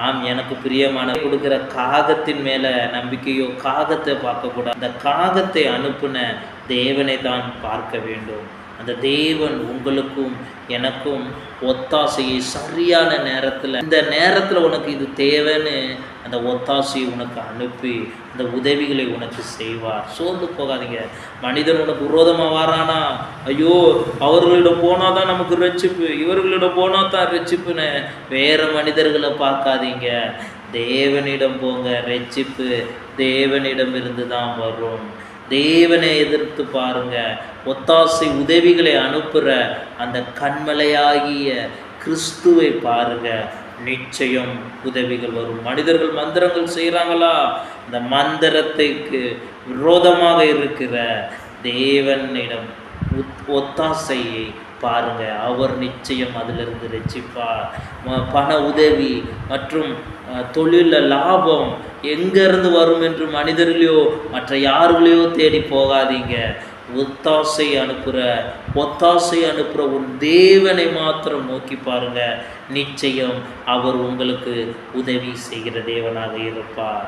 ஆம், எனக்கு பிரியமான கொடுக்குற காகத்தின் மேலே நம்பிக்கையோ, காகத்தை பார்க்கக்கூடாது. அந்த காகத்தை அனுப்புன தேவனை தான் பார்க்க வேண்டும். அந்த தேவன் உங்களுக்கும் எனக்கும் ஒத்தாசையை சரியான நேரத்தில், இந்த நேரத்தில் உனக்கு இது தேவைன்னு அந்த ஒத்தாசையை உனக்கு அனுப்பி அந்த உதவிகளை உனக்கு செய்வார். சோர்ந்து போகாதீங்க. மனிதன் உனக்கு விரோதமாக வாரானா, ஐயோ அவர்களிடம் போனால் தான் நமக்கு ரட்சிப்பு, இவர்களிடம் போனால் தான் ரட்சிப்புன்னு வேறு மனிதர்களை பார்க்காதீங்க. தேவனிடம் போங்க. ரட்சிப்பு தேவனிடம் இருந்து தான் வரும். தேவனை எதிர்த்து பாருங்க. ஒத்தாசை உதவிகளை அனுப்புகிற அந்த கண்மலையாகிய கிறிஸ்துவை பாருங்க. நிச்சயம் உதவிகள் வரும். மனிதர்கள் மந்திரங்கள் செய்கிறாங்களா, இந்த மந்திரத்துக்கு விரோதமாக இருக்கிற தேவனிடம் ஒத்தாசையை பாருங்க. அவர் நிச்சயம் அதிலிருந்து ரட்சிப்பார். பண உதவி மற்றும் தொழிலில் லாபம் எங்கேருந்து வரும் என்று மனிதர்களையோ மற்ற யார்களையோ தேடி போகாதீங்க. ஒத்தாசை அனுப்புகிற உன் தேவனை மாத்திரம் நோக்கி பாருங்க. நிச்சயம் அவர் உங்களுக்கு உதவி செய்கிற தேவனாக இருப்பார்.